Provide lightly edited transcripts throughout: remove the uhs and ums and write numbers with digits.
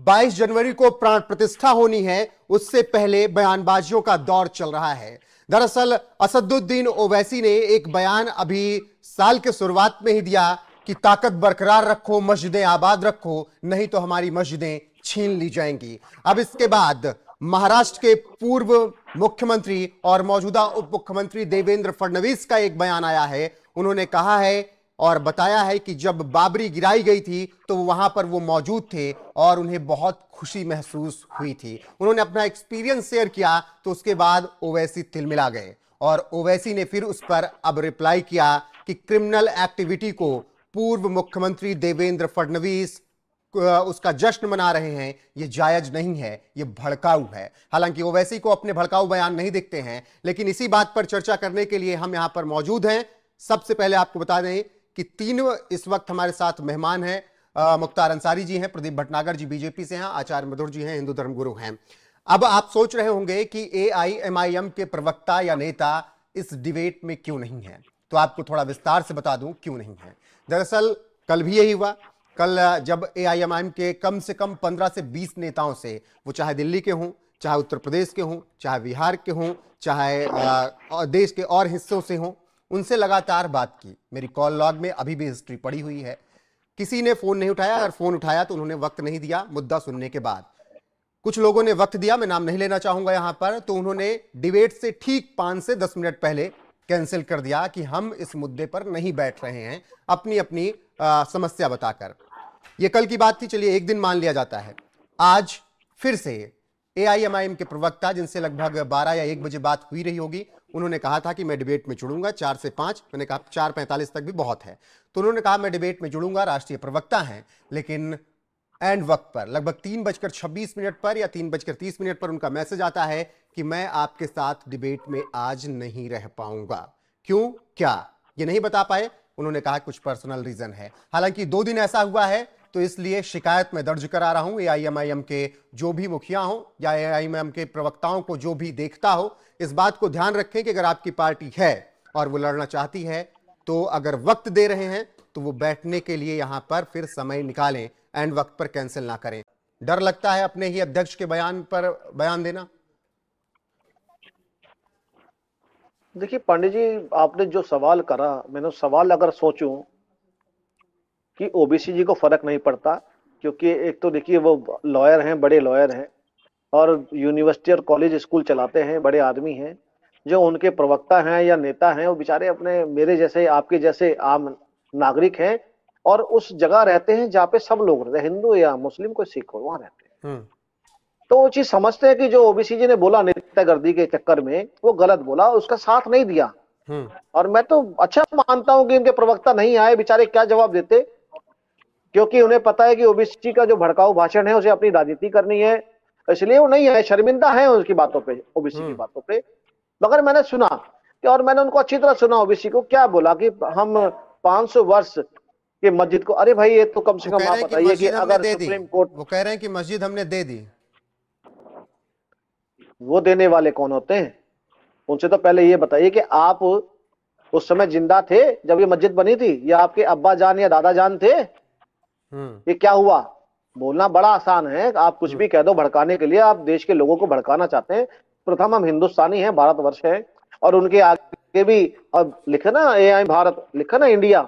22 जनवरी को प्राण प्रतिष्ठा होनी है, उससे पहले बयानबाजियों का दौर चल रहा है। दरअसल असदुद्दीन ओवैसी ने एक बयान अभी साल के शुरुआत में ही दिया कि ताकत बरकरार रखो, मस्जिदें आबाद रखो, नहीं तो हमारी मस्जिदें छीन ली जाएंगी। अब इसके बाद महाराष्ट्र के पूर्व मुख्यमंत्री और मौजूदा उप मुख्यमंत्री देवेंद्र फडणवीस का एक बयान आया है। उन्होंने कहा है और बताया है कि जब बाबरी गिराई गई थी तो वहां पर वो मौजूद थे और उन्हें बहुत खुशी महसूस हुई थी। उन्होंने अपना एक्सपीरियंस शेयर किया तो उसके बाद ओवैसी तिलमिला गए और ओवैसी ने फिर उस पर अब रिप्लाई किया कि क्रिमिनल एक्टिविटी को पूर्व मुख्यमंत्री देवेंद्र फडणवीस उसका जश्न मना रहे हैं, यह जायज नहीं है, यह भड़काऊ है। हालांकि ओवैसी को अपने भड़काऊ बयान नहीं दिखते हैं, लेकिन इसी बात पर चर्चा करने के लिए हम यहां पर मौजूद हैं। सबसे पहले आपको बता दें कि तीन इस वक्त हमारे साथ मेहमान हैं। मुख्तार अंसारी जी हैं, प्रदीप भटनागर जी बीजेपी से हैं, आचार्य मधुर जी हैं, हिंदू धर्मगुरु हैं। अब आप सोच रहे होंगे कि एआईएमआईएम के प्रवक्ता या नेता इस डिबेट में क्यों नहीं है, तो आपको थोड़ा विस्तार से बता दूं क्यों नहीं है। दरअसल कल भी यही हुआ। कल जब एआईएमआईएम के कम से कम 15 से 20 नेताओं से, वो चाहे दिल्ली के हों, चाहे उत्तर प्रदेश के हों, चाहे बिहार के हों, चाहे देश के और हिस्सों से हों, उनसे लगातार बात की। मेरी कॉल लॉग में अभी भी हिस्ट्री पड़ी हुई है। किसी ने फोन नहीं उठाया, अगर फोन उठाया तो उन्होंने वक्त नहीं दिया मुद्दा सुनने के बाद। कुछ लोगों ने वक्त दिया, मैं नाम नहीं लेना चाहूंगा यहां पर, तो उन्होंने डिबेट से ठीक 5 से 10 मिनट पहले कैंसिल कर दिया कि हम इस मुद्दे पर नहीं बैठ रहे हैं, अपनी अपनी समस्या बताकर। यह कल की बात थी, चलिए एक दिन मान लिया जाता है। आज फिर से एआईएमआईएम के प्रवक्ता, जिनसे लगभग 12 या 1 बजे बात हुई रही होगी, उन्होंने कहा था कि मैं डिबेट में जुड़ूंगा 4 से 5। मैंने कहा 4:45 तक भी बहुत है, तो उन्होंने कहा मैं डिबेट में जुड़ूंगा, राष्ट्रीय प्रवक्ता हैं। लेकिन एंड वक्त पर लगभग 3:26 पर या 3:30 पर उनका मैसेज आता है कि मैं आपके साथ डिबेट में आज नहीं रह पाऊंगा। क्यों, क्या, ये नहीं बता पाए। उन्होंने कहा कुछ पर्सनल रीजन है। हालांकि 2 दिन ऐसा हुआ है, तो इसलिए शिकायत मैं दर्ज करा रहा हूं एआईएमआईएम के जो भी मुखिया हो या एआईएमआईएम के प्रवक्ताओं को जो भी देखता हो, इस बात को ध्यान रखें कि अगर आपकी पार्टी है और वो लड़ना चाहती है, तो अगर वक्त दे रहे हैं तो वो बैठने के लिए यहां पर फिर समय निकालें, एंड वक्त पर कैंसिल ना करें। डर लगता है अपने ही अध्यक्ष के बयान पर बयान देना। देखिए पंडित जी, आपने जो सवाल करा, मैंने सवाल अगर सोचूं कि ओबीसी जी को फर्क नहीं पड़ता, क्योंकि एक तो देखिए वो लॉयर हैं, बड़े लॉयर हैं और यूनिवर्सिटी और कॉलेज स्कूल चलाते हैं, बड़े आदमी हैं। जो उनके प्रवक्ता हैं या नेता हैं, वो बेचारे अपने मेरे जैसे आपके जैसे आम नागरिक हैं और उस जगह रहते हैं जहाँ पे सब लोग रहते हैं, हिंदू या मुस्लिम कोई सिख हो, वहां रहते हैं। तो वो चीज समझते हैं कि जो ओबीसी जी ने बोला नेतागर्दी के चक्कर में, वो गलत बोला, उसका साथ नहीं दिया। और मैं तो अच्छा मानता हूं कि इनके प्रवक्ता नहीं आए, बेचारे क्या जवाब देते, क्योंकि उन्हें पता है कि ओबीसी का जो भड़काऊ भाषण है उसे अपनी राजनीति करनी है, इसलिए वो नहीं है, शर्मिंदा है उसकी बातों पे, ओबीसी की बातों पे। मगर मैंने सुना कि, और मैंने उनको अच्छी तरह सुना, ओबीसी को क्या बोला कि हम 500 वर्ष के मस्जिद को, अरे भाई ये तो कम से कम आप बताइए कि अगर सुप्रीम कोर्ट, वो कह रहे हैं कि मस्जिद हमने दे दी, वो देने वाले कौन होते हैं? उनसे तो पहले ये बताइए कि आप उस समय जिंदा थे जब ये मस्जिद बनी थी, या आपके अब्बा जान या दादा जान थे? ये क्या हुआ? बोलना बड़ा आसान है, आप कुछ भी कह दो भड़काने के लिए, आप देश के लोगों को भड़काना चाहते हैं। प्रथम हम हिंदुस्तानी हैं, भारतवर्ष है, और उनके आगे भी अब लिखा ना एआई भारत, लिखा ना इंडिया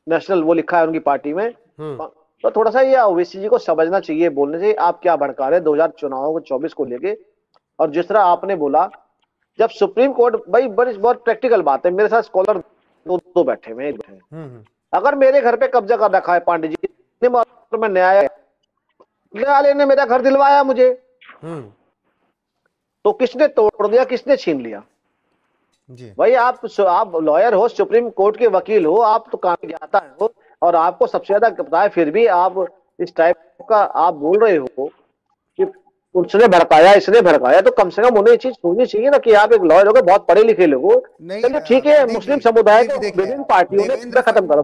नेशनल, वो लिखा है उनकी पार्टी में। तो थोड़ा सा ये ओबीसी जी को समझना चाहिए, बोलने चाहिए आप क्या भड़का रहे 2024 को लेके। और जिस तरह आपने बोला, जब सुप्रीम कोर्ट, भाई बड़ी बहुत प्रैक्टिकल बात है, मेरे साथ स्कॉलर दो बैठे हुए हैं। अगर मेरे घर पे कब्जा कर रखा है पांडे जी ने, मैं न्यायालय ने मेरा घर दिलवाया मुझे, तो किसने तोड़ दिया, किसने छीन लिया? जी भाई आप लॉयर हो, सुप्रीम कोर्ट के वकील हो, आप तो काम जाता हो, और आपको सबसे ज्यादा पता है, फिर भी आप इस टाइप का आप बोल रहे हो कि उसने भड़काया, इसने भड़काया, तो कम से कम उन्हें ये चीज सोचनी चाहिए ना कि आप एक लॉयर हो गए, बहुत पढ़े लिखे लोग हो। चलिए ठीक है, मुस्लिम समुदाय को विभिन्न पार्टियों ने खत्म करो।